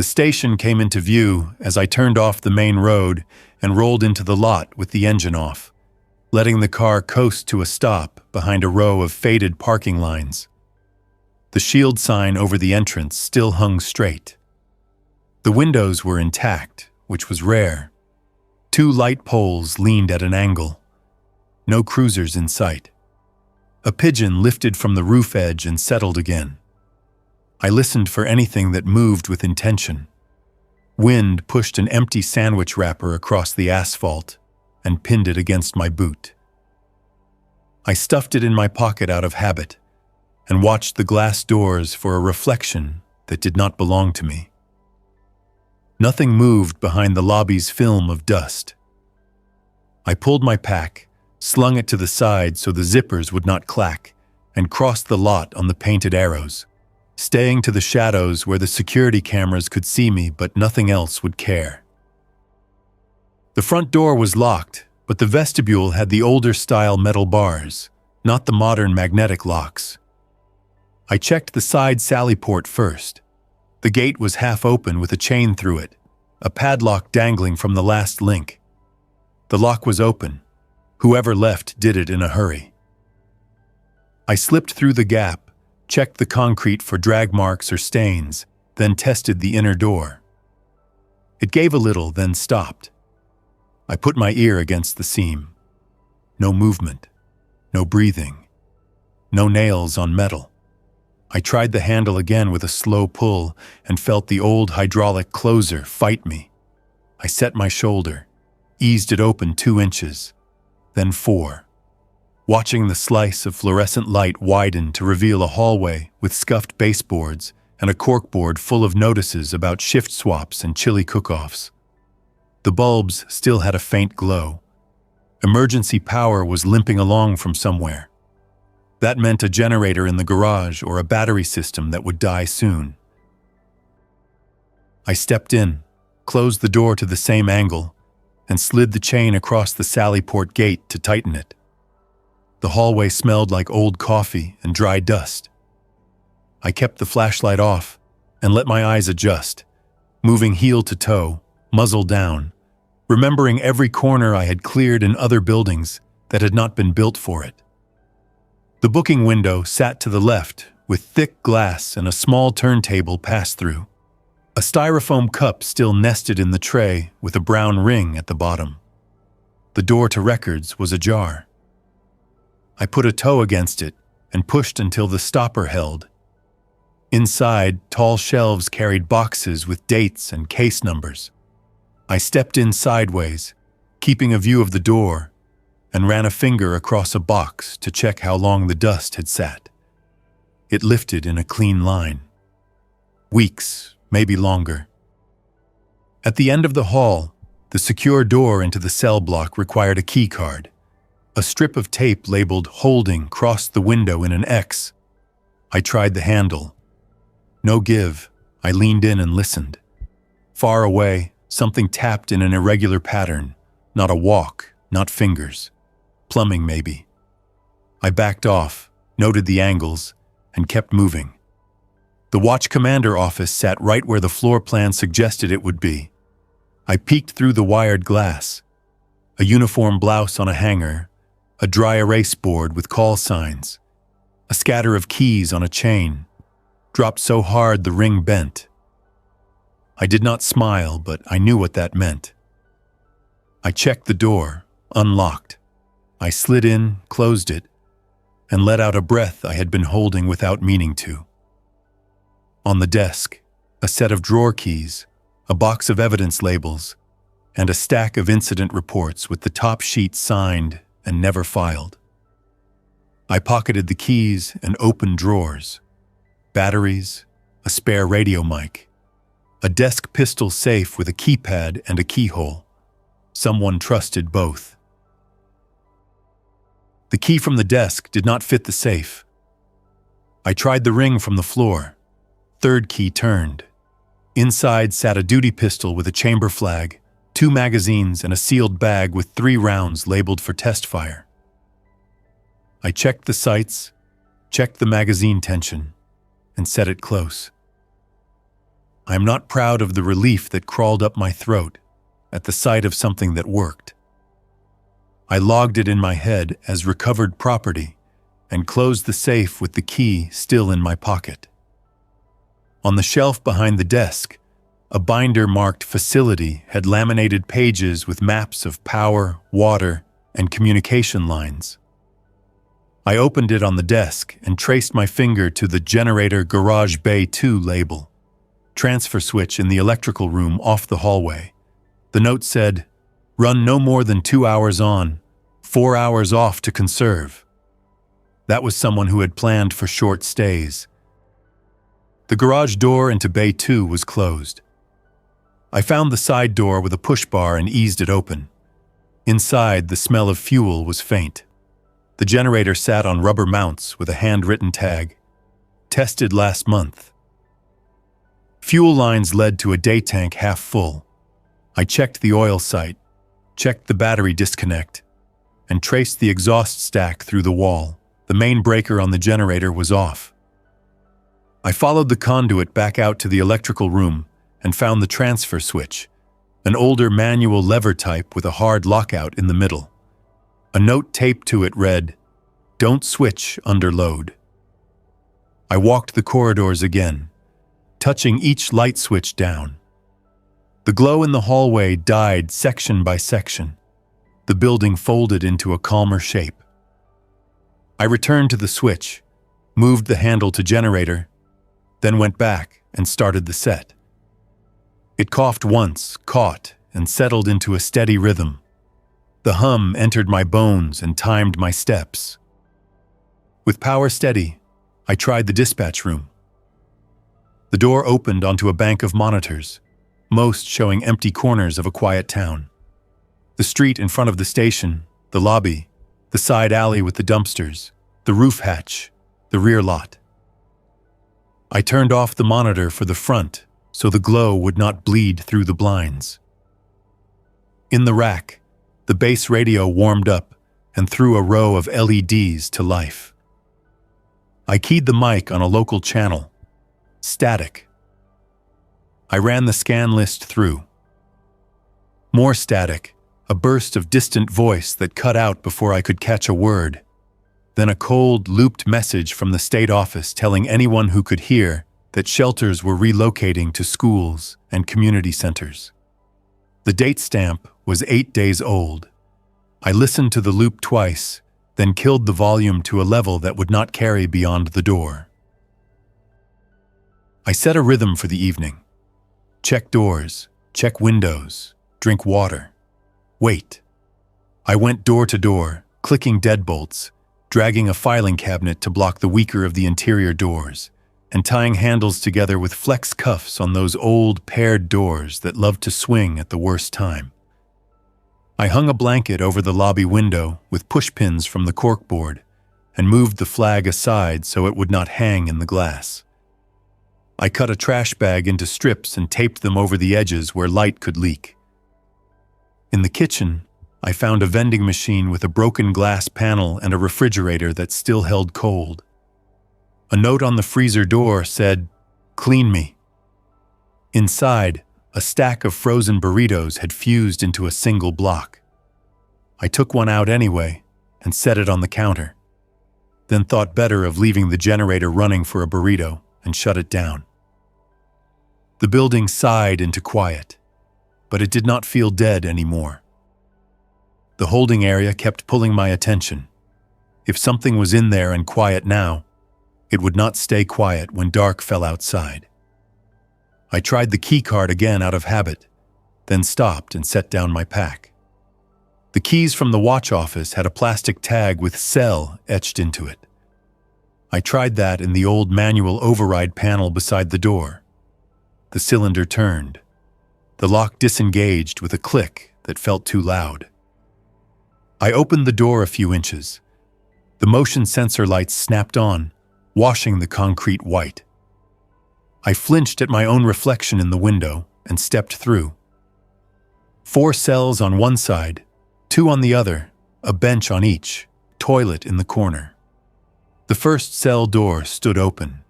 The station came into view as I turned off the main road and rolled into the lot with the engine off, letting the car coast to a stop behind a row of faded parking lines. The shield sign over the entrance still hung straight. The windows were intact, which was rare. 2 light poles leaned at an angle. No cruisers in sight. A pigeon lifted from the roof edge and settled again. I listened for anything that moved with intention. Wind pushed an empty sandwich wrapper across the asphalt and pinned it against my boot. I stuffed it in my pocket out of habit and watched the glass doors for a reflection that did not belong to me. Nothing moved behind the lobby's film of dust. I pulled my pack, slung it to the side so the zippers would not clack, and crossed the lot on the painted arrows, staying to the shadows where the security cameras could see me but nothing else would care. The front door was locked, but the vestibule had the older-style metal bars, not the modern magnetic locks. I checked the side sally port first. The gate was half open with a chain through it, a padlock dangling from the last link. The lock was open. Whoever left did it in a hurry. I slipped through the gap, checked the concrete for drag marks or stains, then tested the inner door. It gave a little, then stopped. I put my ear against the seam. No movement, no breathing, no nails on metal. I tried the handle again with a slow pull and felt the old hydraulic closer fight me. I set my shoulder, eased it open 2 inches, then 4. Watching the slice of fluorescent light widen to reveal a hallway with scuffed baseboards and a corkboard full of notices about shift swaps and chili cook-offs. The bulbs still had a faint glow. Emergency power was limping along from somewhere. That meant a generator in the garage or a battery system that would die soon. I stepped in, closed the door to the same angle, and slid the chain across the Sallyport gate to tighten it. The hallway smelled like old coffee and dry dust. I kept the flashlight off and let my eyes adjust, moving heel to toe, muzzle down, remembering every corner I had cleared in other buildings that had not been built for it. The booking window sat to the left with thick glass and a small turntable pass-through. A styrofoam cup still nested in the tray with a brown ring at the bottom. The door to records was ajar. I put a toe against it and pushed until the stopper held. Inside, tall shelves carried boxes with dates and case numbers. I stepped in sideways, keeping a view of the door, and ran a finger across a box to check how long the dust had sat. It lifted in a clean line. Weeks, maybe longer. At the end of the hall, the secure door into the cell block required a key card. A strip of tape labeled "Holding" crossed the window in an X. I tried the handle. No give. I leaned in and listened. Far away, something tapped in an irregular pattern. Not a walk, not fingers. Plumbing, maybe. I backed off, noted the angles, and kept moving. The watch commander office sat right where the floor plan suggested it would be. I peeked through the wired glass. A uniform blouse on a hanger, a dry erase board with call signs, a scatter of keys on a chain, dropped so hard the ring bent. I did not smile, but I knew what that meant. I checked the door, unlocked. I slid in, closed it, and let out a breath I had been holding without meaning to. On the desk, a set of drawer keys, a box of evidence labels, and a stack of incident reports with the top sheet signed and never filed. I pocketed the keys and opened drawers. Batteries, a spare radio mic, a desk pistol safe with a keypad and a keyhole. Someone trusted both. The key from the desk did not fit the safe. I tried the ring from the floor. 3rd key turned. Inside sat a duty pistol with a chamber flag, 2 magazines, and a sealed bag with 3 rounds labeled for test fire. I checked the sights, checked the magazine tension, and set it close. I am not proud of the relief that crawled up my throat at the sight of something that worked. I logged it in my head as recovered property and closed the safe with the key still in my pocket. On the shelf behind the desk, a binder marked Facility had laminated pages with maps of power, water, and communication lines. I opened it on the desk and traced my finger to the Generator Garage Bay 2 label. Transfer switch in the electrical room off the hallway. The note said, "Run no more than 2 hours on, 4 hours off to conserve." That was someone who had planned for short stays. The garage door into Bay 2 was closed. I found the side door with a push bar and eased it open. Inside, the smell of fuel was faint. The generator sat on rubber mounts with a handwritten tag. Tested last month. Fuel lines led to a day tank half full. I checked the oil sight, checked the battery disconnect, and traced the exhaust stack through the wall. The main breaker on the generator was off. I followed the conduit back out to the electrical room and found the transfer switch, an older manual lever type with a hard lockout in the middle. A note taped to it read, "Don't switch under load." I walked the corridors again, touching each light switch down. The glow in the hallway died section by section. The building folded into a calmer shape. I returned to the switch, moved the handle to generator, then went back and started the set. It coughed once, caught, and settled into a steady rhythm. The hum entered my bones and timed my steps. With power steady, I tried the dispatch room. The door opened onto a bank of monitors, most showing empty corners of a quiet town. The street in front of the station, the lobby, the side alley with the dumpsters, the roof hatch, the rear lot. I turned off the monitor for the front so the glow would not bleed through the blinds. In the rack, the base radio warmed up and threw a row of LEDs to life. I keyed the mic on a local channel. Static. I ran the scan list through. More static, a burst of distant voice that cut out before I could catch a word. Then a cold, looped message from the state office telling anyone who could hear that shelters were relocating to schools and community centers. The date stamp was 8 days old. I listened to the loop twice, then killed the volume to a level that would not carry beyond the door. I set a rhythm for the evening. Check doors, check windows, drink water. Wait. I went door to door, clicking deadbolts, dragging a filing cabinet to block the weaker of the interior doors, and tying handles together with flex cuffs on those old paired doors that loved to swing at the worst time. I hung a blanket over the lobby window with pushpins from the corkboard and moved the flag aside so it would not hang in the glass. I cut a trash bag into strips and taped them over the edges where light could leak. In the kitchen, I found a vending machine with a broken glass panel and a refrigerator that still held cold. A note on the freezer door said, "Clean me." Inside, a stack of frozen burritos had fused into a single block. I took one out anyway and set it on the counter, then thought better of leaving the generator running for a burrito and shut it down. The building sighed into quiet, but it did not feel dead anymore. The holding area kept pulling my attention. If something was in there and quiet now, it would not stay quiet when dark fell outside. I tried the key card again out of habit, then stopped and set down my pack. The keys from the watch office had a plastic tag with "Cell" etched into it. I tried that in the old manual override panel beside the door. The cylinder turned. The lock disengaged with a click that felt too loud. I opened the door a few inches. The motion sensor lights snapped on, washing the concrete white. I flinched at my own reflection in the window and stepped through. 4 cells on one side, 2 on the other, a bench on each, toilet in the corner. The first cell door stood open.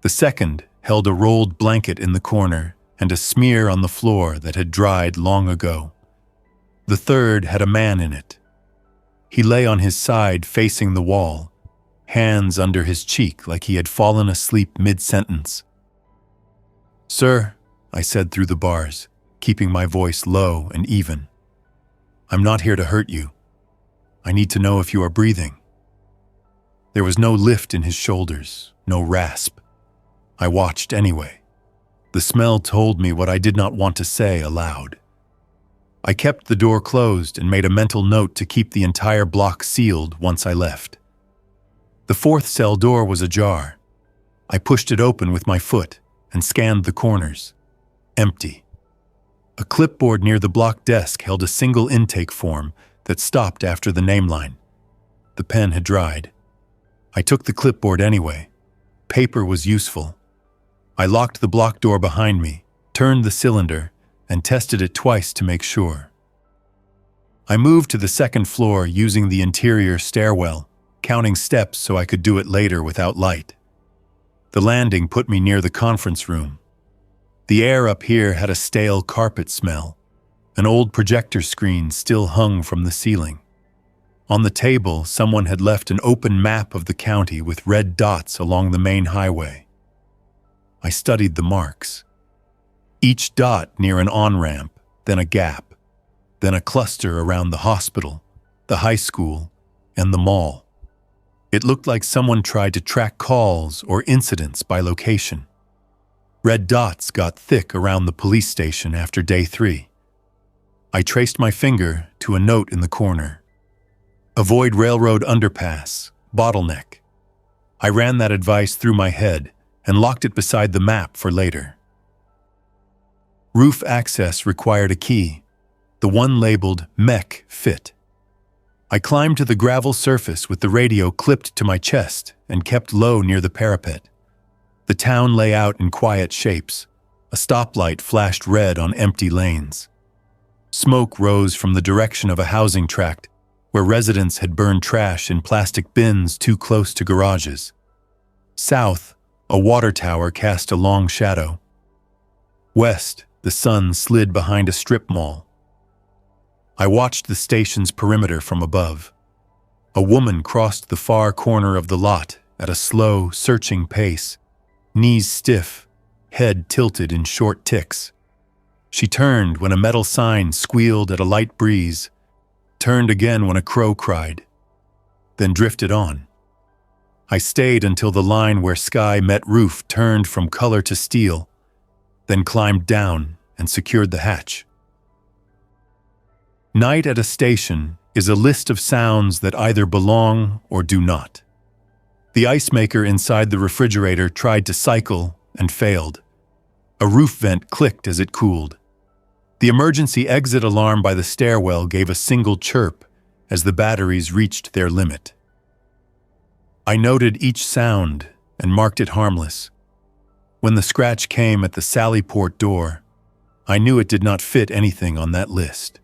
The second, held a rolled blanket in the corner and a smear on the floor that had dried long ago. The third had a man in it. He lay on his side facing the wall, hands under his cheek like he had fallen asleep mid-sentence. "Sir," I said through the bars, keeping my voice low and even. "I'm not here to hurt you. I need to know if you are breathing." There was no lift in his shoulders, no rasp. I watched anyway. The smell told me what I did not want to say aloud. I kept the door closed and made a mental note to keep the entire block sealed once I left. The fourth cell door was ajar. I pushed it open with my foot and scanned the corners. Empty. A clipboard near the block desk held a single intake form that stopped after the name line. The pen had dried. I took the clipboard anyway. Paper was useful. I locked the block door behind me, turned the cylinder, and tested it twice to make sure. I moved to the second floor using the interior stairwell, counting steps so I could do it later without light. The landing put me near the conference room. The air up here had a stale carpet smell. An old projector screen still hung from the ceiling. On the table, someone had left an open map of the county with red dots along the main highway. I studied the marks. Each dot near an on-ramp, then a gap, then a cluster around the hospital, the high school, and the mall. It looked like someone tried to track calls or incidents by location. Red dots got thick around the police station after day 3. I traced my finger to a note in the corner. Avoid railroad underpass, bottleneck. I ran that advice through my head and locked it beside the map for later. Roof access required a key, the one labeled Mech Fit. I climbed to the gravel surface with the radio clipped to my chest and kept low near the parapet. The town lay out in quiet shapes. A stoplight flashed red on empty lanes. Smoke rose from the direction of a housing tract where residents had burned trash in plastic bins too close to garages. South, a water tower cast a long shadow. West, the sun slid behind a strip mall. I watched the station's perimeter from above. A woman crossed the far corner of the lot at a slow, searching pace, knees stiff, head tilted in short ticks. She turned when a metal sign squealed at a light breeze, turned again when a crow cried, then drifted on. I stayed until the line where sky met roof turned from color to steel, then climbed down and secured the hatch. Night at a station is a list of sounds that either belong or do not. The ice maker inside the refrigerator tried to cycle and failed. A roof vent clicked as it cooled. The emergency exit alarm by the stairwell gave a single chirp as the batteries reached their limit. I noted each sound and marked it harmless. When the scratch came at the Sallyport door, I knew it did not fit anything on that list.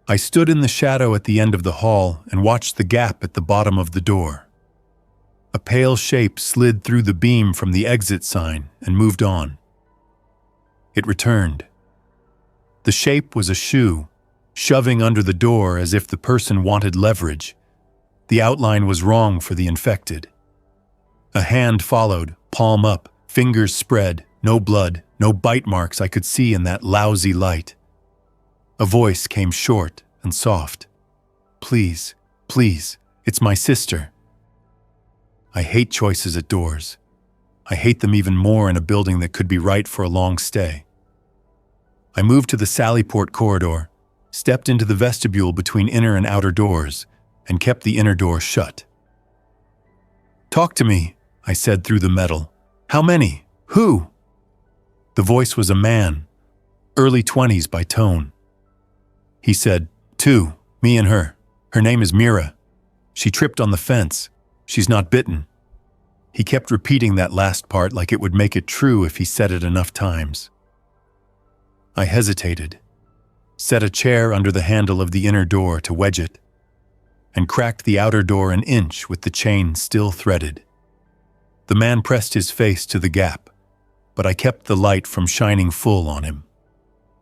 I stood in the shadow at the end of the hall and watched the gap at the bottom of the door. A pale shape slid through the beam from the exit sign and moved on. It returned. The shape was a shoe, shoving under the door as if the person wanted leverage. The outline was wrong for the infected. A hand followed, palm up, fingers spread, no blood, no bite marks I could see in that lousy light. A voice came short and soft. "Please, please, it's my sister." I hate choices at doors. I hate them even more in a building that could be right for a long stay. I moved to the Sallyport corridor, stepped into the vestibule between inner and outer doors, and kept the inner door shut. "Talk to me," I said through the metal. "How many? Who?" The voice was a man, early 20s by tone. He said, "2, me and her. Her name is Mira. She tripped on the fence. She's not bitten." He kept repeating that last part like it would make it true if he said it enough times. I hesitated, set a chair under the handle of the inner door to wedge it, and cracked the outer door an inch with the chain still threaded. The man pressed his face to the gap, but I kept the light from shining full on him.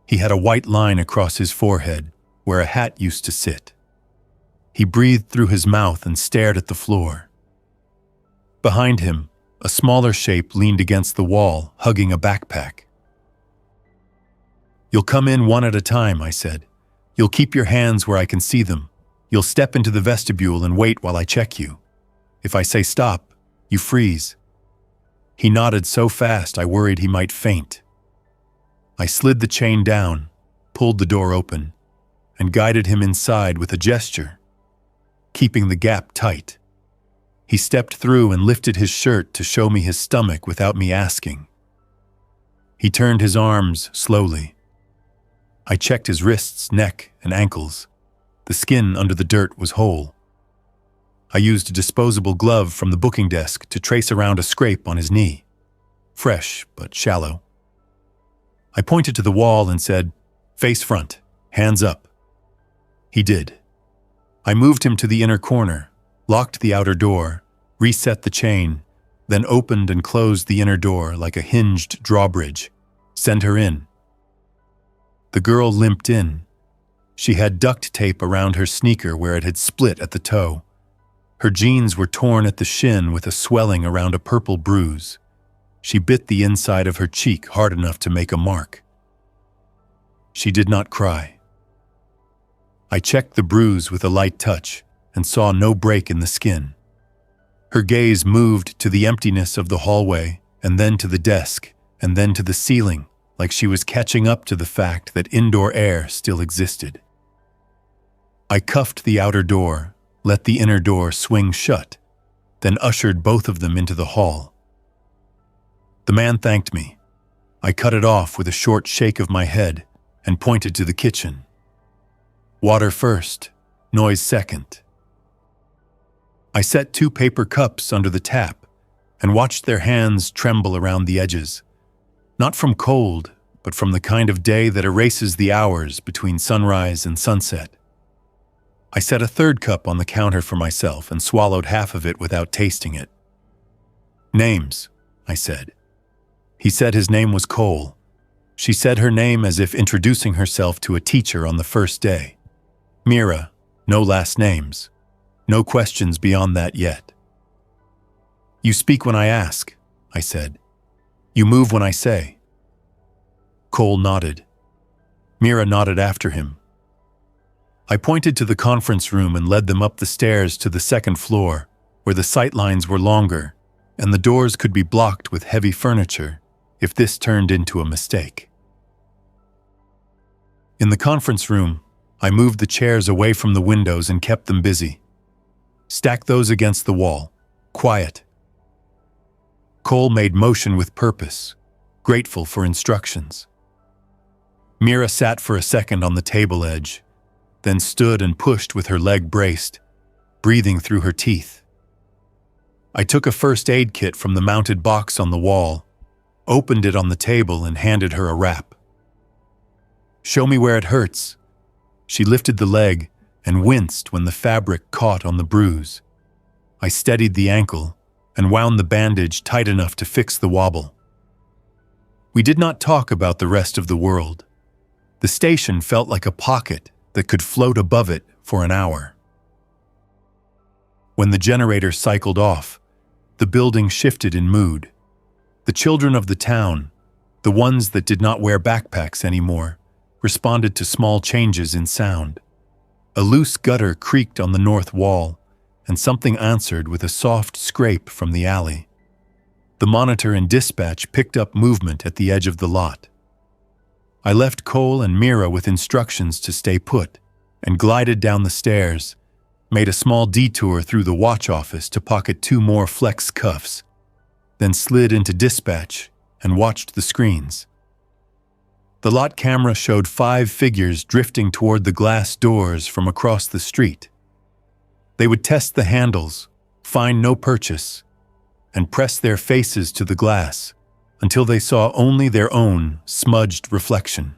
He had a white line across his forehead, where a hat used to sit. He breathed through his mouth and stared at the floor. Behind him, a smaller shape leaned against the wall, hugging a backpack. "You'll come in one at a time," I said. "You'll keep your hands where I can see them. You'll step into the vestibule and wait while I check you. If I say stop, you freeze." He nodded so fast I worried he might faint. I slid the chain down, pulled the door open, and guided him inside with a gesture, keeping the gap tight. He stepped through and lifted his shirt to show me his stomach without me asking. He turned his arms slowly. I checked his wrists, neck, and ankles. The skin under the dirt was whole. I used a disposable glove from the booking desk to trace around a scrape on his knee. Fresh, but shallow. I pointed to the wall and said, "Face front, hands up." He did. I moved him to the inner corner, locked the outer door, reset the chain, then opened and closed the inner door like a hinged drawbridge. "Send her in." The girl limped in. She had duct tape around her sneaker where it had split at the toe. Her jeans were torn at the shin with a swelling around a purple bruise. She bit the inside of her cheek hard enough to make a mark. She did not cry. I checked the bruise with a light touch and saw no break in the skin. Her gaze moved to the emptiness of the hallway, and then to the desk, and then to the ceiling, like she was catching up to the fact that indoor air still existed. I cuffed the outer door, let the inner door swing shut, then ushered both of them into the hall. The man thanked me. I cut it off with a short shake of my head and pointed to the kitchen. Water first, noise second. I set 2 paper cups under the tap and watched their hands tremble around the edges, not from cold, but from the kind of day that erases the hours between sunrise and sunset. I set a 3rd cup on the counter for myself and swallowed half of it without tasting it. "Names," I said. He said his name was Cole. She said her name as if introducing herself to a teacher on the first day. Mira, no last names. No questions beyond that yet. "You speak when I ask," I said. "You move when I say." Cole nodded. Mira nodded after him. I pointed to the conference room and led them up the stairs to the 2nd floor, where the sight lines were longer, and the doors could be blocked with heavy furniture if this turned into a mistake. In the conference room, I moved the chairs away from the windows and kept them busy. Stacked those against the wall. Quiet. Cole made motion with purpose, grateful for instructions. Mira sat for a second on the table edge, then stood and pushed with her leg braced, breathing through her teeth. I took a first aid kit from the mounted box on the wall, opened it on the table and handed her a wrap. "Show me where it hurts." She lifted the leg and winced when the fabric caught on the bruise. I steadied the ankle and wound the bandage tight enough to fix the wobble. We did not talk about the rest of the world. The station felt like a pocket that could float above it for an hour. When the generator cycled off, the building shifted in mood. The children of the town, the ones that did not wear backpacks anymore, responded to small changes in sound. A loose gutter creaked on the north wall, and something answered with a soft scrape from the alley. The monitor in dispatch picked up movement at the edge of the lot. I left Cole and Mira with instructions to stay put, and glided down the stairs, made a small detour through the watch office to pocket 2 more flex cuffs, then slid into dispatch and watched the screens. The lot camera showed 5 figures drifting toward the glass doors from across the street. They would test the handles, find no purchase, and press their faces to the glass until they saw only their own smudged reflection.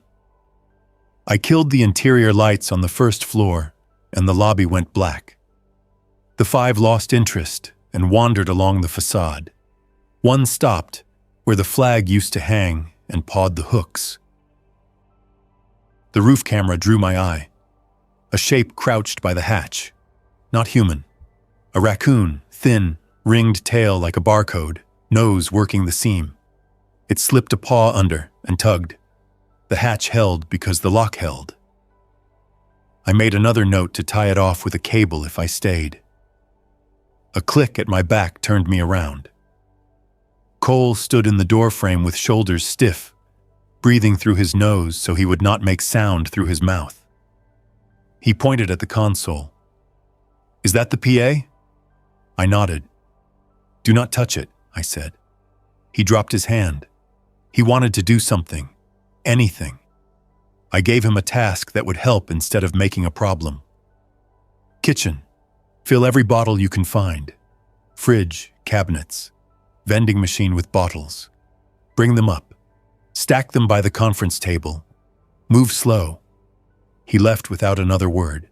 I killed the interior lights on the 1st floor, and the lobby went black. The 5 lost interest and wandered along the facade. One stopped, where the flag used to hang, and pawed the hooks. The roof camera drew my eye. A shape crouched by the hatch. Not human. A raccoon, thin, ringed tail like a barcode, nose working the seam. It slipped a paw under and tugged. The hatch held because the lock held. I made another note to tie it off with a cable if I stayed. A click at my back turned me around. Cole stood in the doorframe with shoulders stiff, breathing through his nose so he would not make sound through his mouth. He pointed at the console. "Is that the PA?" I nodded. "Do not touch it," I said. He dropped his hand. He wanted to do something. Anything. I gave him a task that would help instead of making a problem. Kitchen. Fill every bottle you can find. Fridge, cabinets, vending machine with bottles. Bring them up. Stack them by the conference table. Move slow. He left without another word.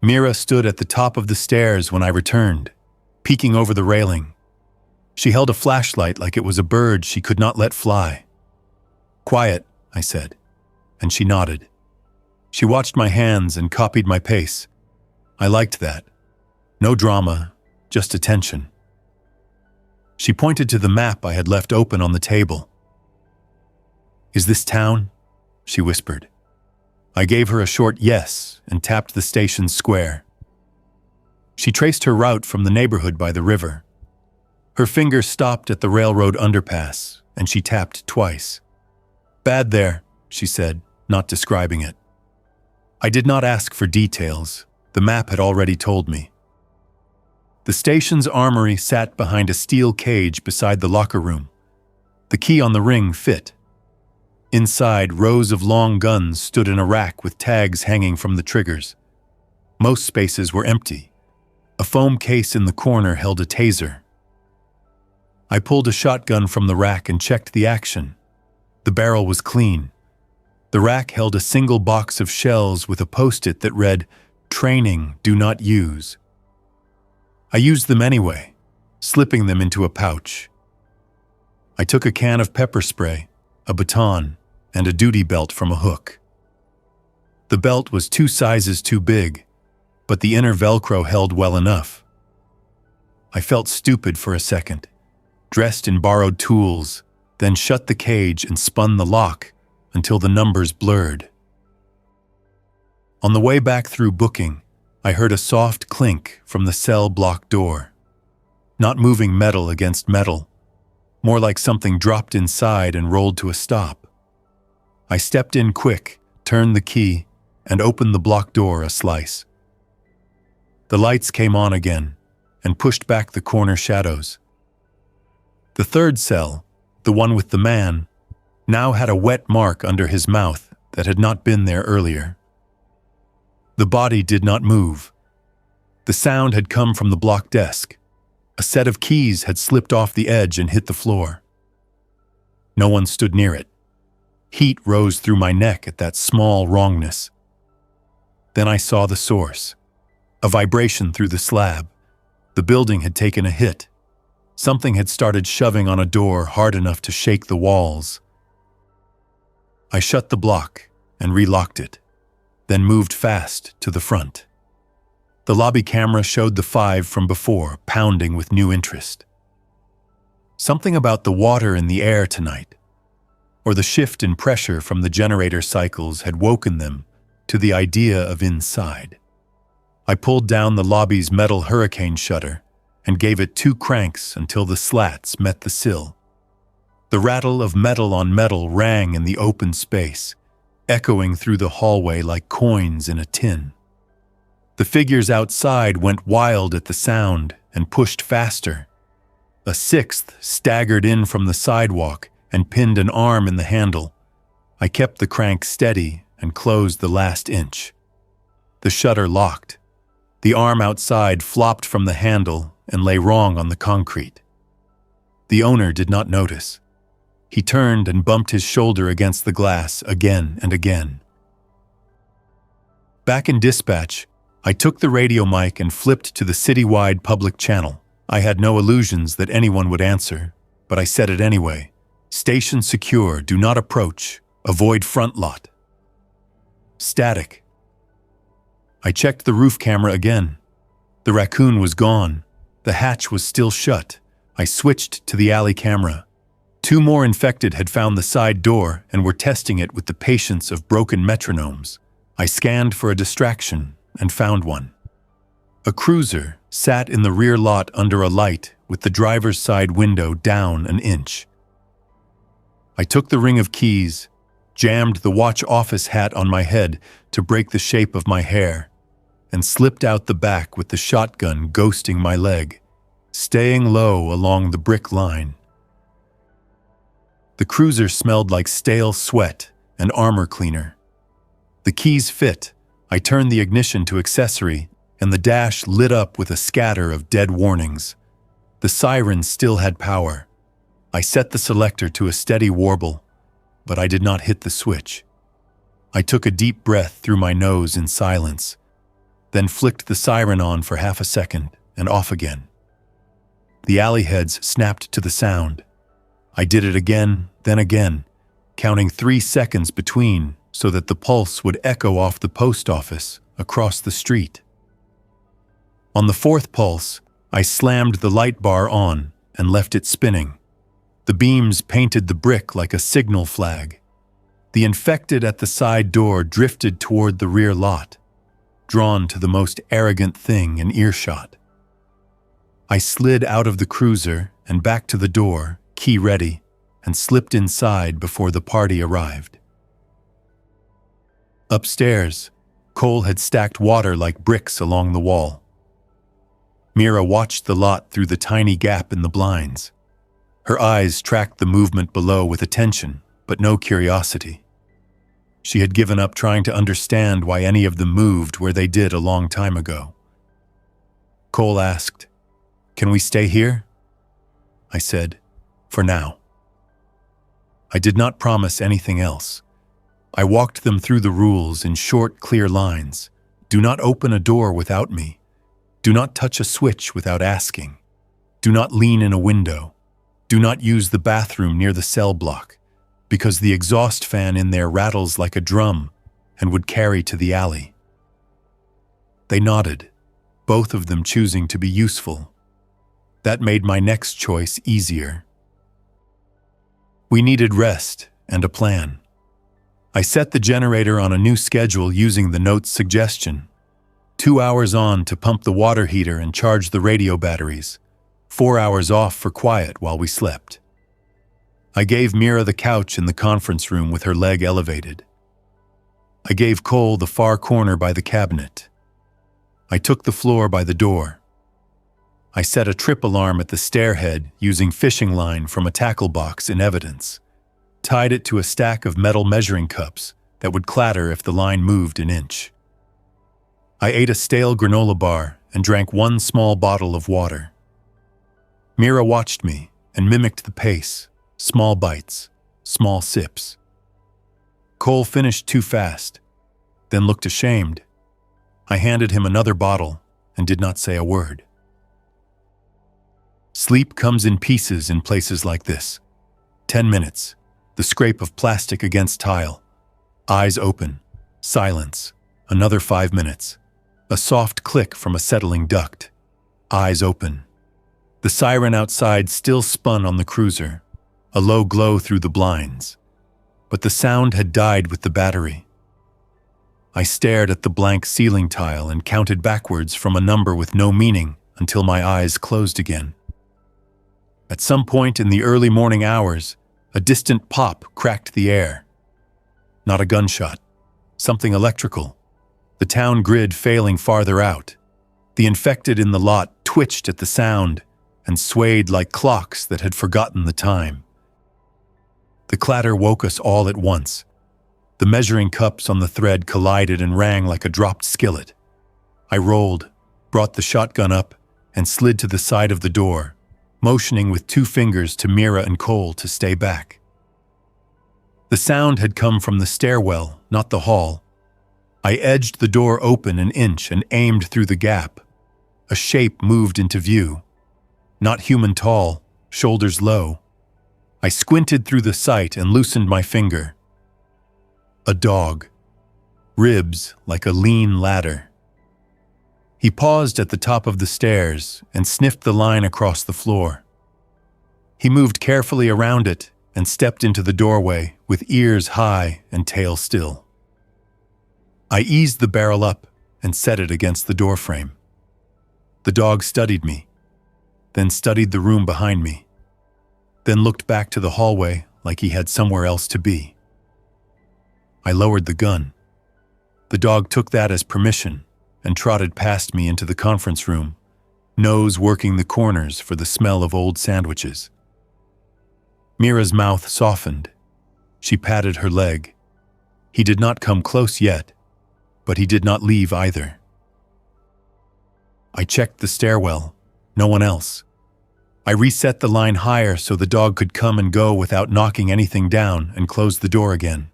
Mira stood at the top of the stairs when I returned, peeking over the railing. She held a flashlight like it was a bird she could not let fly. "Quiet," I said, and she nodded. She watched my hands and copied my pace. I liked that. No drama, just attention. She pointed to the map I had left open on the table. "Is this town?" she whispered. I gave her a short yes and tapped the station's square. She traced her route from the neighborhood by the river. Her finger stopped at the railroad underpass, and she tapped twice. "Bad there," she said, not describing it. I did not ask for details. The map had already told me. The station's armory sat behind a steel cage beside the locker room. The key on the ring fit. Inside, rows of long guns stood in a rack with tags hanging from the triggers. Most spaces were empty. A foam case in the corner held a taser. I pulled a shotgun from the rack and checked the action. The barrel was clean. The rack held a single box of shells with a post-it that read, "Training, do not use." I used them anyway, slipping them into a pouch. I took a can of pepper spray, a baton, and a duty belt from a hook. The belt was 2 sizes too big, but the inner Velcro held well enough. I felt stupid for a second, dressed in borrowed tools, then shut the cage and spun the lock until the numbers blurred. On the way back through booking, I heard a soft clink from the cell block door. Not moving metal against metal, more like something dropped inside and rolled to a stop. I stepped in quick, turned the key, and opened the block door a slice. The lights came on again and pushed back the corner shadows. The third cell, the one with the man, now had a wet mark under his mouth that had not been there earlier. The body did not move. The sound had come from the block desk. A set of keys had slipped off the edge and hit the floor. No one stood near it. Heat rose through my neck at that small wrongness. Then I saw the source. A vibration through the slab. The building had taken a hit. Something had started shoving on a door hard enough to shake the walls. I shut the block and relocked it, then moved fast to the front. The lobby camera showed the 5 from before, pounding with new interest. Something about the water in the air tonight, or the shift in pressure from the generator cycles had woken them to the idea of inside. I pulled down the lobby's metal hurricane shutter and gave it 2 cranks until the slats met the sill. The rattle of metal on metal rang in the open space, echoing through the hallway like coins in a tin. The figures outside went wild at the sound and pushed faster. A 6th staggered in from the sidewalk and pinned an arm in the handle. I kept the crank steady and closed the last inch. The shutter locked. The arm outside flopped from the handle and lay wrong on the concrete. The owner did not notice. He turned and bumped his shoulder against the glass again and again. Back in dispatch, I took the radio mic and flipped to the citywide public channel. I had no illusions that anyone would answer, but I said it anyway. Station secure, do not approach, avoid front lot. Static. I checked the roof camera again. The raccoon was gone. The hatch was still shut. I switched to the alley camera. 2 more infected had found the side door and were testing it with the patience of broken metronomes. I scanned for a distraction and found one. A cruiser sat in the rear lot under a light with the driver's side window down an inch. I took the ring of keys, jammed the watch office hat on my head to break the shape of my hair, and slipped out the back with the shotgun ghosting my leg, staying low along the brick line. The cruiser smelled like stale sweat and armor cleaner. The keys fit. I turned the ignition to accessory, and the dash lit up with a scatter of dead warnings. The siren still had power. I set the selector to a steady warble, but I did not hit the switch. I took a deep breath through my nose in silence, then flicked the siren on for half a second and off again. The alley heads snapped to the sound. I did it again, then again, counting 3 seconds between so that the pulse would echo off the post office across the street. On the 4th pulse, I slammed the light bar on and left it spinning. The beams painted the brick like a signal flag. The infected at the side door drifted toward the rear lot, drawn to the most arrogant thing in earshot. I slid out of the cruiser and back to the door, key ready, and slipped inside before the party arrived. Upstairs, Cole had stacked water like bricks along the wall. Mira watched the lot through the tiny gap in the blinds. Her eyes tracked the movement below with attention, but no curiosity. She had given up trying to understand why any of them moved where they did a long time ago. Cole asked, "Can we stay here?" I said, "For now." I did not promise anything else. I walked them through the rules in short, clear lines. Do not open a door without me. Do not touch a switch without asking. Do not lean in a window. Do not use the bathroom near the cell block, because the exhaust fan in there rattles like a drum and would carry to the alley. They nodded, both of them choosing to be useful. That made my next choice easier. We needed rest and a plan. I set the generator on a new schedule using the note's suggestion. 2 hours on to pump the water heater and charge the radio batteries. 4 hours off for quiet while we slept. I gave Mira the couch in the conference room with her leg elevated. I gave Cole the far corner by the cabinet. I took the floor by the door. I set a trip alarm at the stairhead using fishing line from a tackle box in evidence. Tied it to a stack of metal measuring cups that would clatter if the line moved an inch. I ate a stale granola bar and drank 1 small bottle of water. Mira watched me and mimicked the pace, small bites, small sips. Cole finished too fast, then looked ashamed. I handed him another bottle and did not say a word. Sleep comes in pieces in places like this. 10 minutes, the scrape of plastic against tile. Eyes open, silence, another 5 minutes. A soft click from a settling duct. Eyes open. The siren outside still spun on the cruiser, a low glow through the blinds. But the sound had died with the battery. I stared at the blank ceiling tile and counted backwards from a number with no meaning until my eyes closed again. At some point in the early morning hours, a distant pop cracked the air. Not a gunshot, something electrical. The town grid failing farther out. The infected in the lot twitched at the sound and swayed like clocks that had forgotten the time. The clatter woke us all at once. The measuring cups on the thread collided and rang like a dropped skillet. I rolled, brought the shotgun up, and slid to the side of the door, motioning with 2 fingers to Mira and Cole to stay back. The sound had come from the stairwell, not the hall. I edged the door open an inch and aimed through the gap. A shape moved into view. Not human tall, shoulders low, I squinted through the sight and loosened my finger. A dog. Ribs like a lean ladder. He paused at the top of the stairs and sniffed the line across the floor. He moved carefully around it and stepped into the doorway with ears high and tail still. I eased the barrel up and set it against the doorframe. The dog studied me, then studied the room behind me, then looked back to the hallway like he had somewhere else to be. I lowered the gun. The dog took that as permission and trotted past me into the conference room, nose working the corners for the smell of old sandwiches. Mira's mouth softened. She patted her leg. He did not come close yet, but he did not leave either. I checked the stairwell. No one else. I reset the line higher so the dog could come and go without knocking anything down and closed the door again.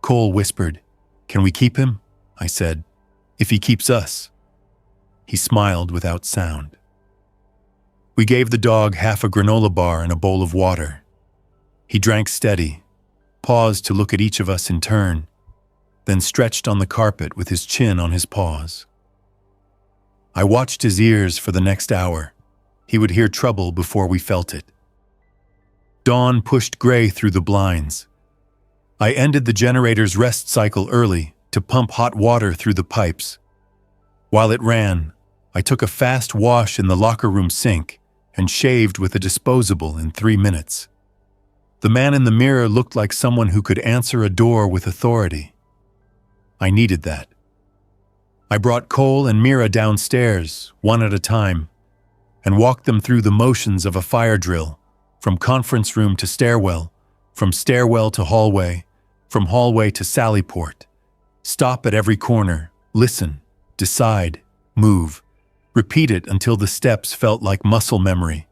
Cole whispered, "Can we keep him?" I said, "If he keeps us." He smiled without sound. We gave the dog half a granola bar and a bowl of water. He drank steady, paused to look at each of us in turn, then stretched on the carpet with his chin on his paws. I watched his ears for the next hour. He would hear trouble before we felt it. Dawn pushed gray through the blinds. I ended the generator's rest cycle early to pump hot water through the pipes. While it ran, I took a fast wash in the locker room sink and shaved with a disposable in 3 minutes. The man in the mirror looked like someone who could answer a door with authority. I needed that. I brought Cole and Mira downstairs, one at a time, and walked them through the motions of a fire drill, from conference room to stairwell, from stairwell to hallway, from hallway to sallyport. Stop at every corner, listen, decide, move. Repeat it until the steps felt like muscle memory.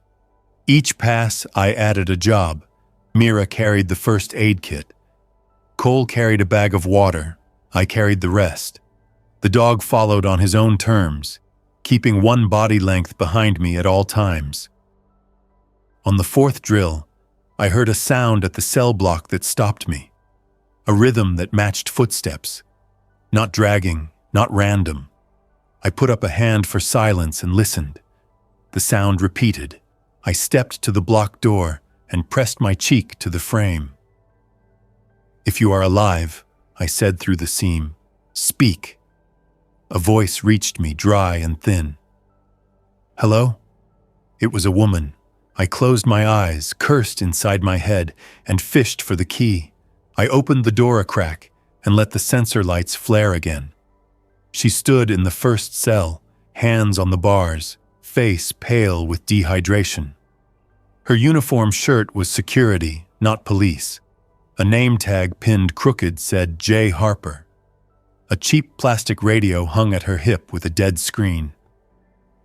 Each pass, I added a job. Mira carried the first aid kit. Cole carried a bag of water. I carried the rest. The dog followed on his own terms, keeping one body length behind me at all times. On the 4th drill, I heard a sound at the cell block that stopped me. A rhythm that matched footsteps. Not dragging, not random. I put up a hand for silence and listened. The sound repeated. I stepped to the block door and pressed my cheek to the frame. "If you are alive," I said through the seam, "speak." A voice reached me, dry and thin. "Hello?" It was a woman. I closed my eyes, cursed inside my head, and fished for the key. I opened the door a crack and let the sensor lights flare again. She stood in the first cell, hands on the bars, face pale with dehydration. Her uniform shirt was security, not police. A name tag pinned crooked said J. Harper. A cheap plastic radio hung at her hip with a dead screen.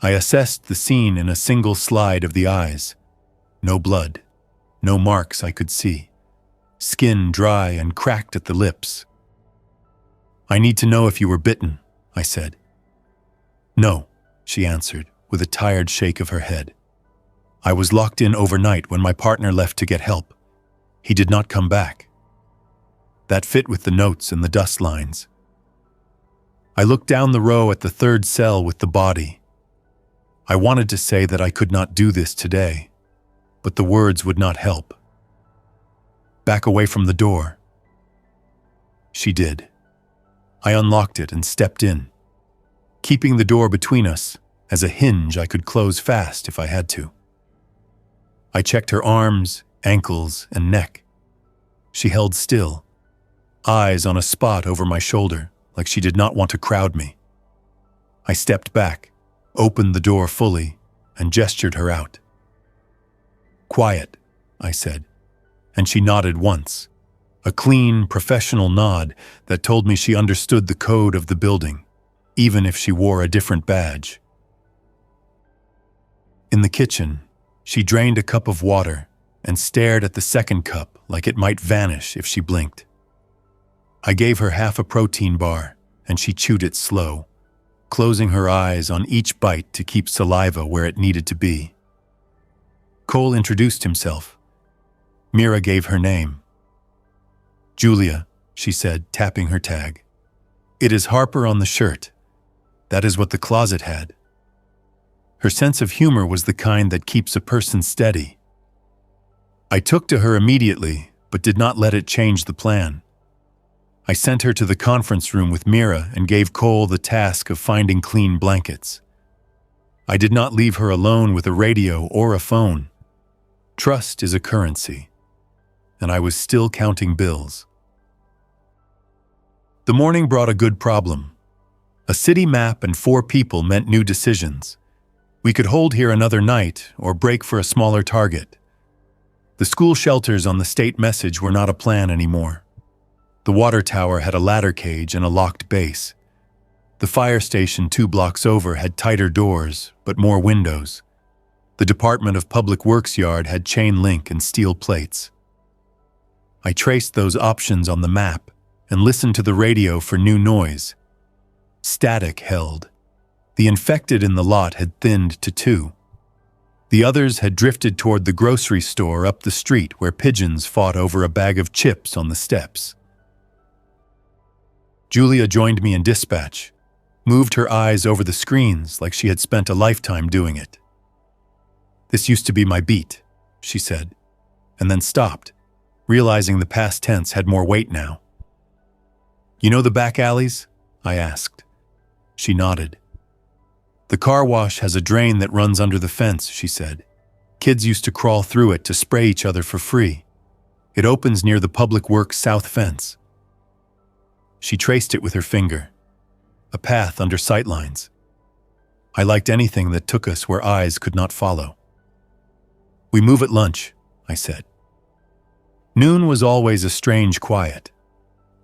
I assessed the scene in a single slide of the eyes. No blood. No marks I could see. Skin dry and cracked at the lips. "I need to know if you were bitten," I said. "No," she answered, with a tired shake of her head. "I was locked in overnight when my partner left to get help. He did not come back." That fit with the notes and the dust lines. I looked down the row at the 3rd cell with the body. I wanted to say that I could not do this today, but the words would not help. "Back away from the door." She did. I unlocked it and stepped in, keeping the door between us as a hinge I could close fast if I had to. I checked her arms, ankles, and neck. She held still, eyes on a spot over my shoulder, like she did not want to crowd me. I stepped back, opened the door fully, and gestured her out. "Quiet," I said, and she nodded once, a clean, professional nod that told me she understood the code of the building, even if she wore a different badge. In the kitchen, she drained a cup of water and stared at the second cup like it might vanish if she blinked. I gave her half a protein bar, and she chewed it slow, closing her eyes on each bite to keep saliva where it needed to be. Cole introduced himself. Mira gave her name. Julia, she said, tapping her tag. It is Harper on the shirt. That is what the closet had. Her sense of humor was the kind that keeps a person steady. I took to her immediately, but did not let it change the plan. I sent her to the conference room with Mira and gave Cole the task of finding clean blankets. I did not leave her alone with a radio or a phone. Trust is a currency, and I was still counting bills. The morning brought a good problem. A city map and 4 people meant new decisions. We could hold here another night or break for a smaller target. The school shelters on the state message were not a plan anymore. The water tower had a ladder cage and a locked base. The fire station 2 blocks over had tighter doors, but more windows. The Department of Public Works yard had chain link and steel plates. I traced those options on the map and listened to the radio for new noise. Static held. The infected in the lot had thinned to 2. The others had drifted toward the grocery store up the street where pigeons fought over a bag of chips on the steps. Julia joined me in dispatch, moved her eyes over the screens like she had spent a lifetime doing it. This used to be my beat, she said, and then stopped, realizing the past tense had more weight now. You know the back alleys? I asked. She nodded. The car wash has a drain that runs under the fence, she said. Kids used to crawl through it to spray each other for free. It opens near the Public Works south fence. She traced it with her finger. A path under sightlines. I liked anything that took us where eyes could not follow. We move at lunch, I said. Noon was always a strange quiet.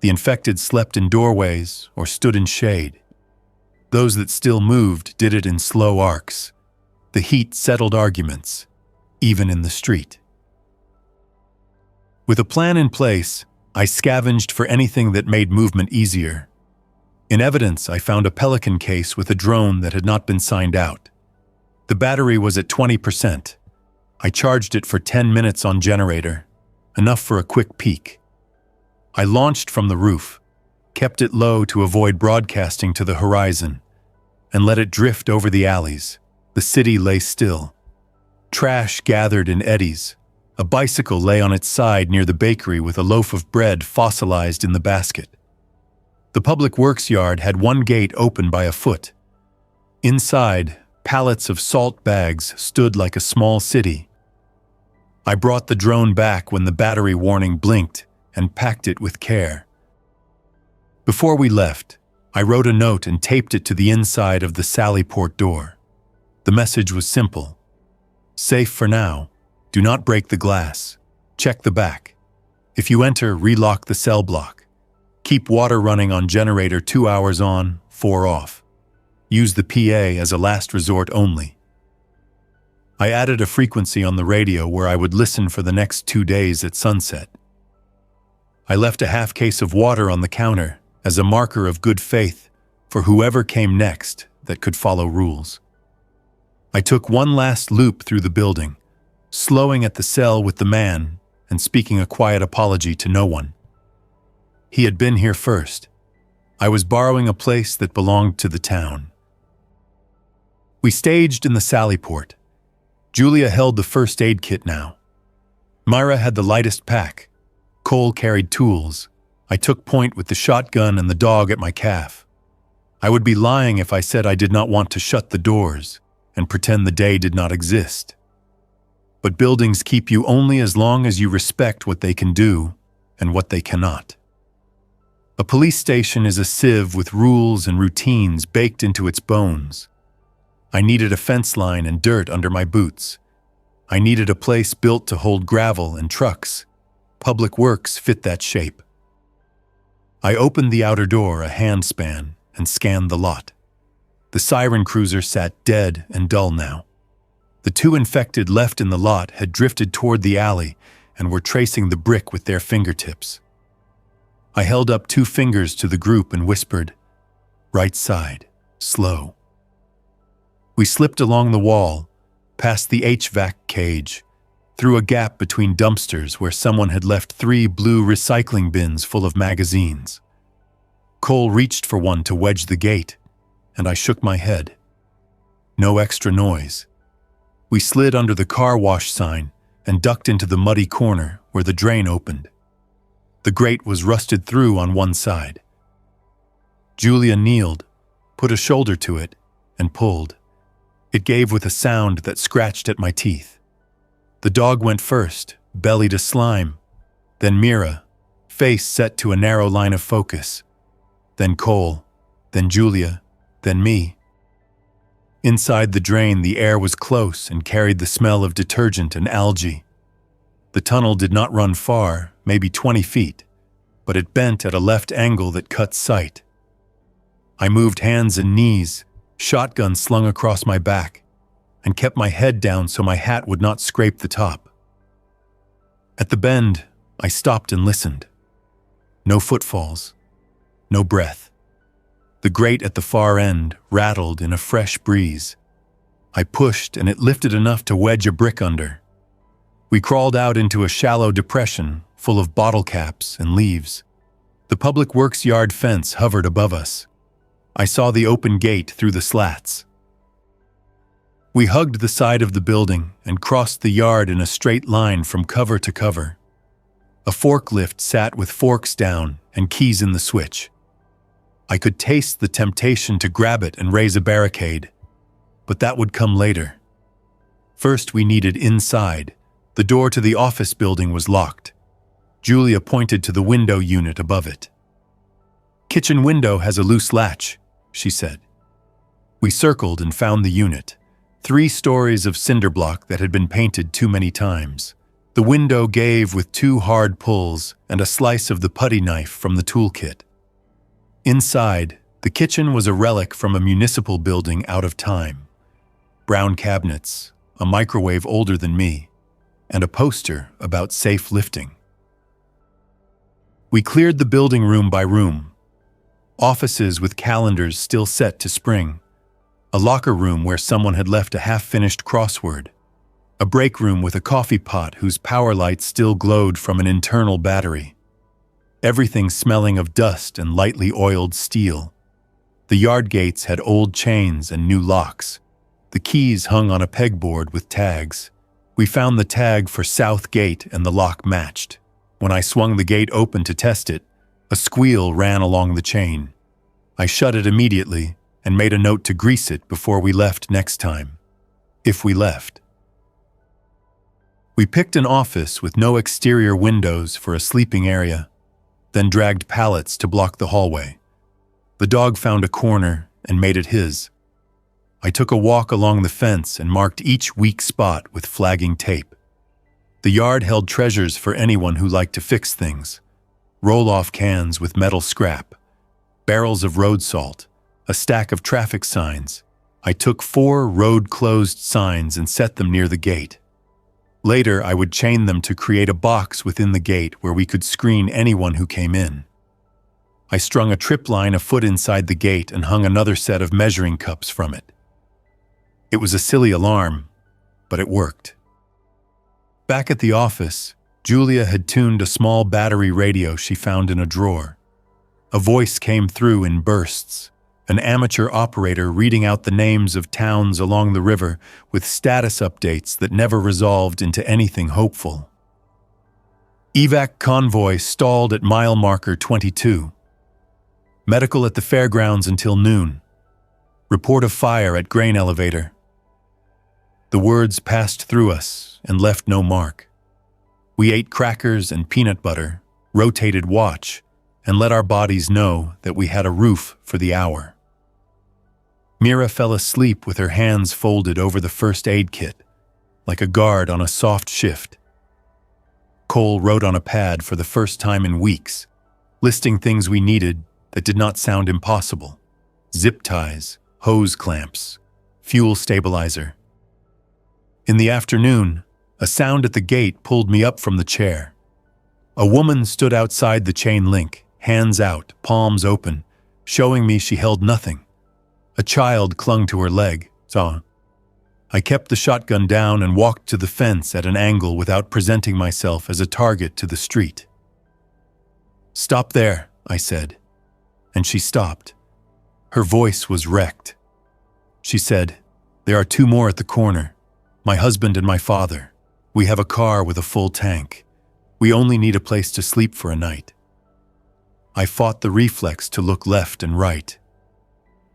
The infected slept in doorways or stood in shade. Those that still moved did it in slow arcs. The heat settled arguments, even in the street. With a plan in place, I scavenged for anything that made movement easier. In evidence, I found a Pelican case with a drone that had not been signed out. The battery was at 20%. I charged it for 10 minutes on generator, enough for a quick peek. I launched from the roof, kept it low to avoid broadcasting to the horizon, and let it drift over the alleys. The city lay still. Trash gathered in eddies. A bicycle lay on its side near the bakery with a loaf of bread fossilized in the basket. The Public Works yard had one gate open by a foot. Inside, pallets of salt bags stood like a small city. I brought the drone back when the battery warning blinked and packed it with care. Before we left, I wrote a note and taped it to the inside of the Sallyport door. The message was simple. Safe for now. Do not break the glass. Check the back. If you enter, relock the cell block. Keep water running on generator 2 hours on, 4 off. Use the PA as a last resort only. I added a frequency on the radio where I would listen for the next 2 days at sunset. I left a half case of water on the counter as a marker of good faith for whoever came next that could follow rules. I took one last loop through the building, slowing at the cell with the man and speaking a quiet apology to no one. He had been here first. I was borrowing a place that belonged to the town. We staged in the Sallyport. Julia held the first aid kit now. Myra had the lightest pack. Cole carried tools. I took point with the shotgun and the dog at my calf. I would be lying if I said I did not want to shut the doors and pretend the day did not exist. But buildings keep you only as long as you respect what they can do and what they cannot. A police station is a sieve with rules and routines baked into its bones. I needed a fence line and dirt under my boots. I needed a place built to hold gravel and trucks. Public Works fit that shape. I opened the outer door a handspan and scanned the lot. The siren cruiser sat dead and dull now. The 2 infected left in the lot had drifted toward the alley and were tracing the brick with their fingertips. I held up 2 fingers to the group and whispered, "Right side, slow." We slipped along the wall, past the HVAC cage, through a gap between dumpsters where someone had left 3 blue recycling bins full of magazines. Cole reached for one to wedge the gate, and I shook my head. No extra noise. We slid under the car wash sign and ducked into the muddy corner where the drain opened. The grate was rusted through on one side. Julia kneeled, put a shoulder to it, and pulled. It gave with a sound that scratched at my teeth. The dog went first, belly to slime, then Mira, face set to a narrow line of focus, then Cole, then Julia, then me. Inside the drain, the air was close and carried the smell of detergent and algae. The tunnel did not run far, maybe 20 feet, but it bent at a left angle that cut sight. I moved hands and knees, shotgun slung across my back, and kept my head down so my hat would not scrape the top. At the bend, I stopped and listened. No footfalls, no breath. The grate at the far end rattled in a fresh breeze. I pushed and it lifted enough to wedge a brick under. We crawled out into a shallow depression full of bottle caps and leaves. The public works yard fence hovered above us. I saw the open gate through the slats. We hugged the side of the building and crossed the yard in a straight line from cover to cover. A forklift sat with forks down and keys in the switch. I could taste the temptation to grab it and raise a barricade, but that would come later. First, we needed inside. The door to the office building was locked. Julia pointed to the window unit above it. "Kitchen window has a loose latch," she said. We circled and found the unit. 3 stories of cinder block that had been painted too many times. The window gave with 2 hard pulls and a slice of the putty knife from the toolkit. Inside, the kitchen was a relic from a municipal building out of time. Brown cabinets, a microwave older than me, and a poster about safe lifting. We cleared the building room by room. Offices with calendars still set to spring. A locker room where someone had left a half-finished crossword. A break room with a coffee pot whose power light still glowed from an internal battery. Everything smelling of dust and lightly oiled steel. The yard gates had old chains and new locks. The keys hung on a pegboard with tags. We found the tag for South Gate and the lock matched. When I swung the gate open to test it, a squeal ran along the chain. I shut it immediately and made a note to grease it before we left next time. If we left. We picked an office with no exterior windows for a sleeping area, then dragged pallets to block the hallway. The dog found a corner and made it his. I took a walk along the fence and marked each weak spot with flagging tape. The yard held treasures for anyone who liked to fix things. Roll-off cans with metal scrap, barrels of road salt, a stack of traffic signs. I took 4 road-closed signs and set them near the gate. Later, I would chain them to create a box within the gate where we could screen anyone who came in. I strung a trip line a foot inside the gate and hung another set of measuring cups from it. It was a silly alarm, but it worked. Back at the office, Julia had tuned a small battery radio she found in a drawer. A voice came through in bursts, an amateur operator reading out the names of towns along the river with status updates that never resolved into anything hopeful. Evac convoy stalled at mile marker 22. Medical at the fairgrounds until noon. Report of fire at grain elevator. The words passed through us and left no mark. We ate crackers and peanut butter, rotated watch, and let our bodies know that we had a roof for the hour. Mira fell asleep with her hands folded over the first aid kit, like a guard on a soft shift. Cole wrote on a pad for the first time in weeks, listing things we needed that did not sound impossible. Zip ties, hose clamps, fuel stabilizer. In the afternoon, a sound at the gate pulled me up from the chair. A woman stood outside the chain link, hands out, palms open, showing me she held nothing. A child clung to her leg. I kept the shotgun down and walked to the fence at an angle without presenting myself as a target to the street. "Stop there," I said, and she stopped. Her voice was wrecked. She said, "There are 2 more at the corner. My husband and my father. We have a car with a full tank. We only need a place to sleep for a night." I fought the reflex to look left and right.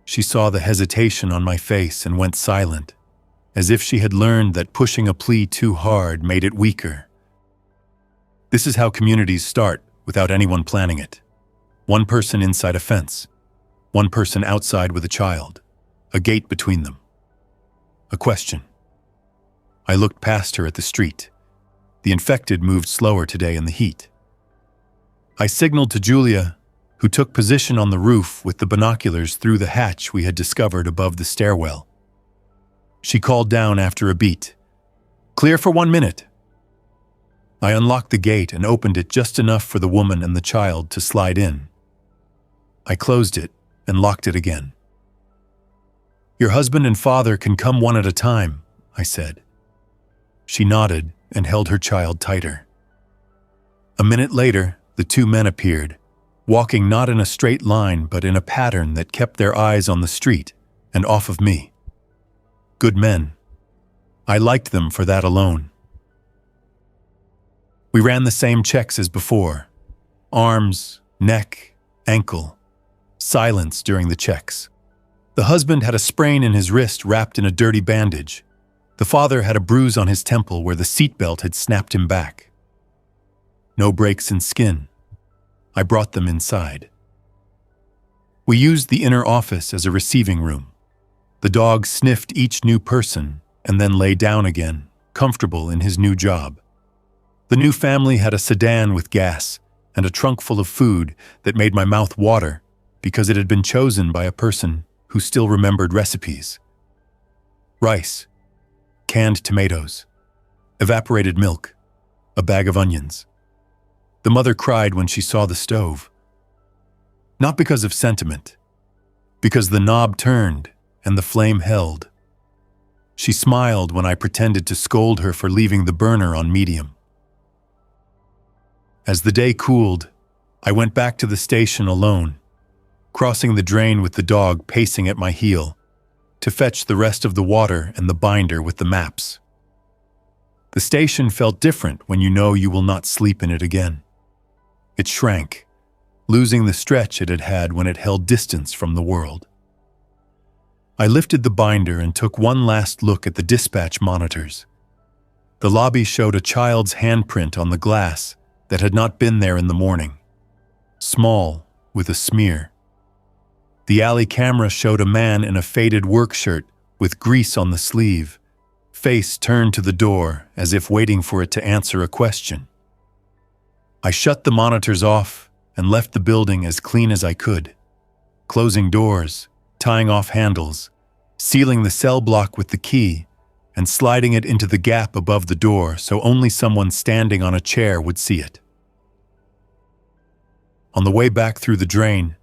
She saw the hesitation on my face and went silent, as if she had learned that pushing a plea too hard made it weaker. This is how communities start without anyone planning it. One person inside a fence, one person outside with a child, a gate between them. A question. I looked past her at the street. The infected moved slower today in the heat. I signaled to Julia, who took position on the roof with the binoculars through the hatch we had discovered above the stairwell. She called down after a beat. "Clear for 1 minute." I unlocked the gate and opened it just enough for the woman and the child to slide in. I closed it and locked it again. "Your husband and father can come one at a time," I said. She nodded and held her child tighter. A minute later, the 2 men appeared, walking not in a straight line but in a pattern that kept their eyes on the street and off of me. Good men. I liked them for that alone. We ran the same checks as before. Arms, neck, ankle. Silence during the checks. The husband had a sprain in his wrist wrapped in a dirty bandage. The father had a bruise on his temple where the seatbelt had snapped him back. No breaks in skin. I brought them inside. We used the inner office as a receiving room. The dog sniffed each new person and then lay down again, comfortable in his new job. The new family had a sedan with gas and a trunk full of food that made my mouth water because it had been chosen by a person who still remembered recipes. Rice, canned tomatoes, evaporated milk, a bag of onions. The mother cried when she saw the stove. Not because of sentiment, because the knob turned and the flame held. She smiled when I pretended to scold her for leaving the burner on medium. As the day cooled, I went back to the station alone, crossing the drain with the dog pacing at my heel, to fetch the rest of the water and the binder with the maps. The station felt different when you know you will not sleep in it again. It shrank, losing the stretch it had had when it held distance from the world. I lifted the binder and took one last look at the dispatch monitors. The lobby showed a child's handprint on the glass that had not been there in the morning. Small, with a smear. The alley camera showed a man in a faded work shirt with grease on the sleeve, face turned to the door as if waiting for it to answer a question. I shut the monitors off and left the building as clean as I could, closing doors, tying off handles, sealing the cell block with the key, and sliding it into the gap above the door so only someone standing on a chair would see it. On the way back through the drain,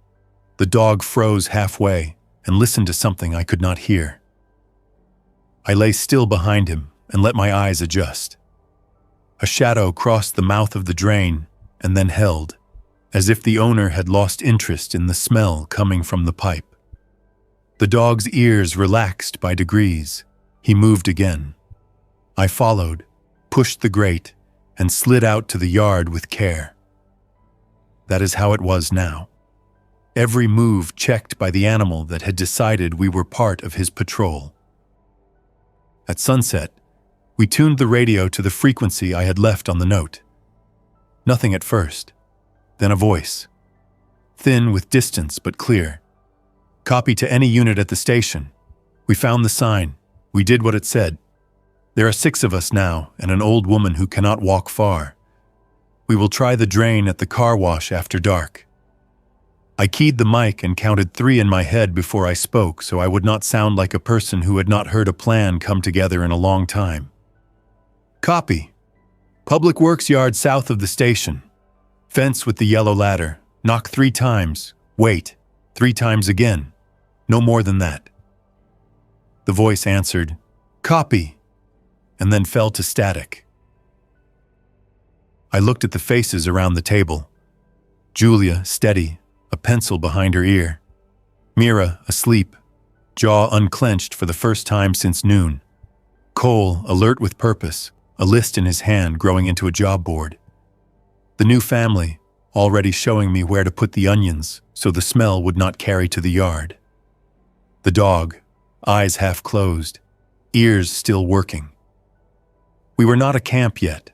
the dog froze halfway and listened to something I could not hear. I lay still behind him and let my eyes adjust. A shadow crossed the mouth of the drain and then held, as if the owner had lost interest in the smell coming from the pipe. The dog's ears relaxed by degrees. He moved again. I followed, pushed the grate, and slid out to the yard with care. That is how it was now. Every move checked by the animal that had decided we were part of his patrol. At sunset, we tuned the radio to the frequency I had left on the note. Nothing at first, then a voice. Thin with distance but clear. Copy to any unit at the station. We found the sign. We did what it said. There are 6 of us now and an old woman who cannot walk far. We will try the drain at the car wash after dark. I keyed the mic and counted 3 in my head before I spoke so I would not sound like a person who had not heard a plan come together in a long time. Copy. Public Works yard south of the station. Fence with the yellow ladder. Knock 3 times. Wait. 3 times again. No more than that. The voice answered, Copy, and then fell to static. I looked at the faces around the table. Julia, steady, a pencil behind her ear. Mira, asleep, jaw unclenched for the first time since noon. Cole, alert with purpose, a list in his hand growing into a job board. The new family, already showing me where to put the onions so the smell would not carry to the yard. The dog, eyes half closed, ears still working. We were not a camp yet.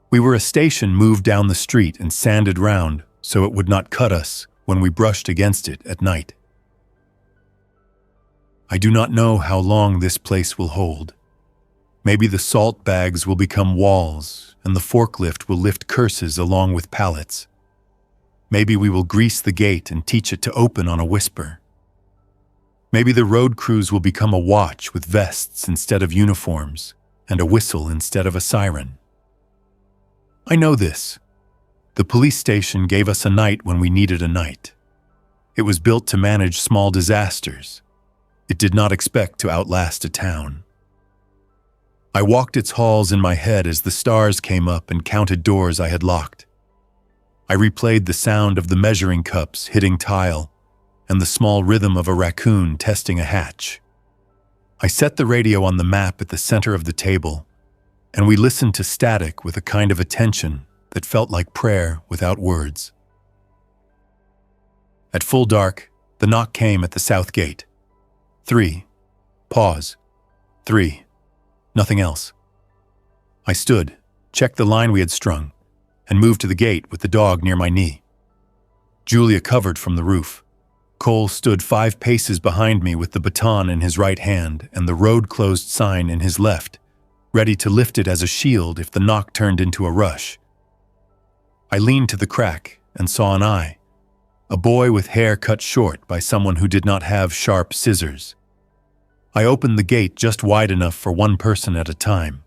We were a station moved down the street and sanded round so it would not cut us when we brushed against it at night. I do not know how long this place will hold. Maybe the salt bags will become walls and the forklift will lift curses along with pallets. Maybe we will grease the gate and teach it to open on a whisper. Maybe the road crews will become a watch with vests instead of uniforms and a whistle instead of a siren. I know this. The police station gave us a night when we needed a night. It was built to manage small disasters. It did not expect to outlast a town. I walked its halls in my head as the stars came up and counted doors I had locked. I replayed the sound of the measuring cups hitting tile and the small rhythm of a raccoon testing a hatch. I set the radio on the map at the center of the table, and we listened to static with a kind of attention that felt like prayer without words. At full dark, the knock came at the south gate. 3. Pause. 3. Nothing else. I stood, checked the line we had strung, and moved to the gate with the dog near my knee. Julia covered from the roof. Cole stood 5 paces behind me with the baton in his right hand and the road closed sign in his left, ready to lift it as a shield if the knock turned into a rush. I leaned to the crack and saw an eye, a boy with hair cut short by someone who did not have sharp scissors. I opened the gate just wide enough for one person at a time.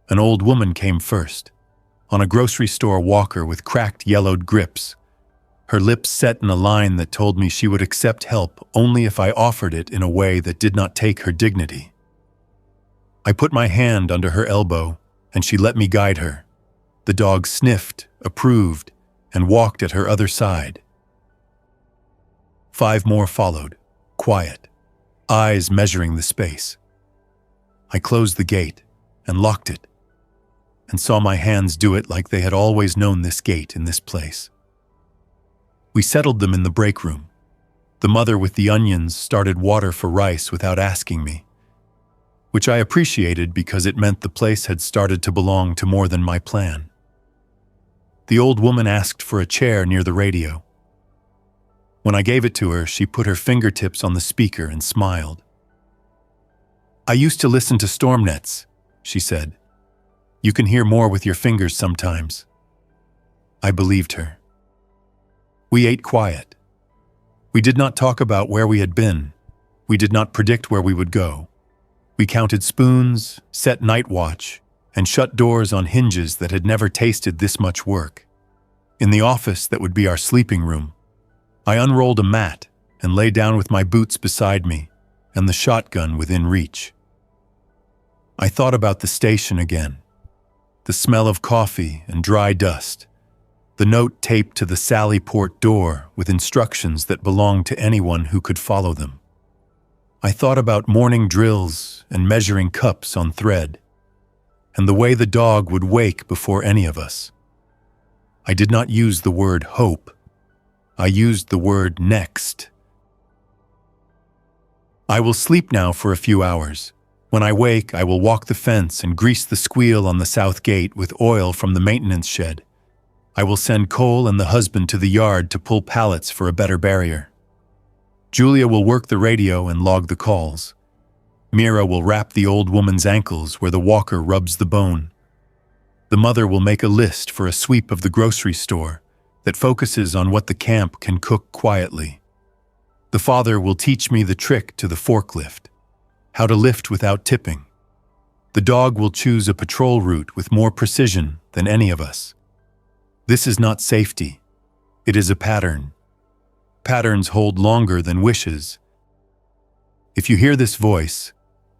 An old woman came first, on a grocery store walker with cracked yellowed grips, her lips set in a line that told me she would accept help only if I offered it in a way that did not take her dignity. I put my hand under her elbow, and she let me guide her. The dog sniffed, approved, and walked at her other side. 5 more followed, quiet, eyes measuring the space. I closed the gate and locked it, and saw my hands do it like they had always known this gate in this place. We settled them in the break room. The mother with the onions started water for rice without asking me, which I appreciated because it meant the place had started to belong to more than my plan. The old woman asked for a chair near the radio. When I gave it to her, she put her fingertips on the speaker and smiled. "I used to listen to Stormnets," she said. "You can hear more with your fingers sometimes." I believed her. We ate quiet. We did not talk about where we had been. We did not predict where we would go. We counted spoons, set night watch, and shut doors on hinges that had never tasted this much work. In the office that would be our sleeping room, I unrolled a mat and lay down with my boots beside me and the shotgun within reach. I thought about the station again, the smell of coffee and dry dust, the note taped to the Sally Port door with instructions that belonged to anyone who could follow them. I thought about morning drills and measuring cups on thread, and the way the dog would wake before any of us. I did not use the word hope. I used the word next. I will sleep now for a few hours. When I wake, I will walk the fence and grease the squeal on the south gate with oil from the maintenance shed. I will send Cole and the husband to the yard to pull pallets for a better barrier. Julia will work the radio and log the calls. Mira will wrap the old woman's ankles where the walker rubs the bone. The mother will make a list for a sweep of the grocery store that focuses on what the camp can cook quietly. The father will teach me the trick to the forklift, how to lift without tipping. The dog will choose a patrol route with more precision than any of us. This is not safety. It is a pattern. Patterns hold longer than wishes. If you hear this voice,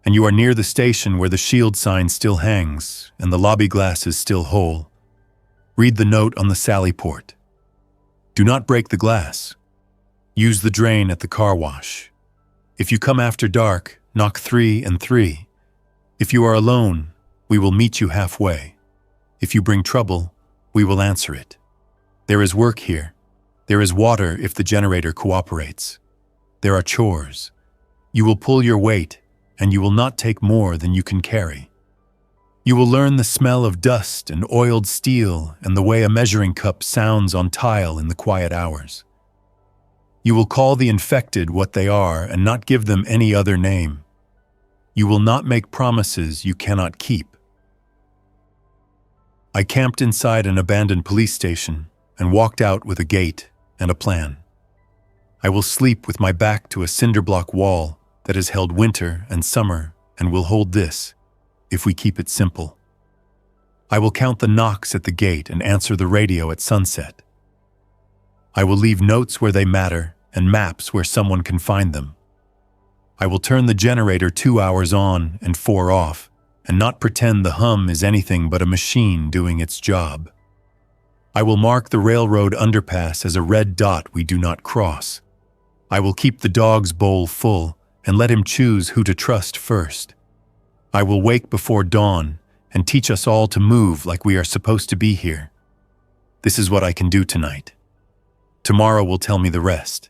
and you are near the station where the shield sign still hangs and the lobby glass is still whole, read the note on the sally port. Do not break the glass. Use the drain at the car wash. If you come after dark, knock 3 and 3. If you are alone, we will meet you halfway. If you bring trouble, we will answer it. There is work here. There is water if the generator cooperates. There are chores. You will pull your weight, and you will not take more than you can carry. You will learn the smell of dust and oiled steel and the way a measuring cup sounds on tile in the quiet hours. You will call the infected what they are and not give them any other name. You will not make promises you cannot keep. I camped inside an abandoned police station and walked out with a gate and a plan. I will sleep with my back to a cinder block wall that has held winter and summer and will hold this, if we keep it simple. I will count the knocks at the gate and answer the radio at sunset. I will leave notes where they matter and maps where someone can find them. I will turn the generator 2 hours on and 4 off and not pretend the hum is anything but a machine doing its job. I will mark the railroad underpass as a red dot we do not cross. I will keep the dog's bowl full and let him choose who to trust first. I will wake before dawn and teach us all to move like we are supposed to be here. This is what I can do tonight. Tomorrow will tell me the rest.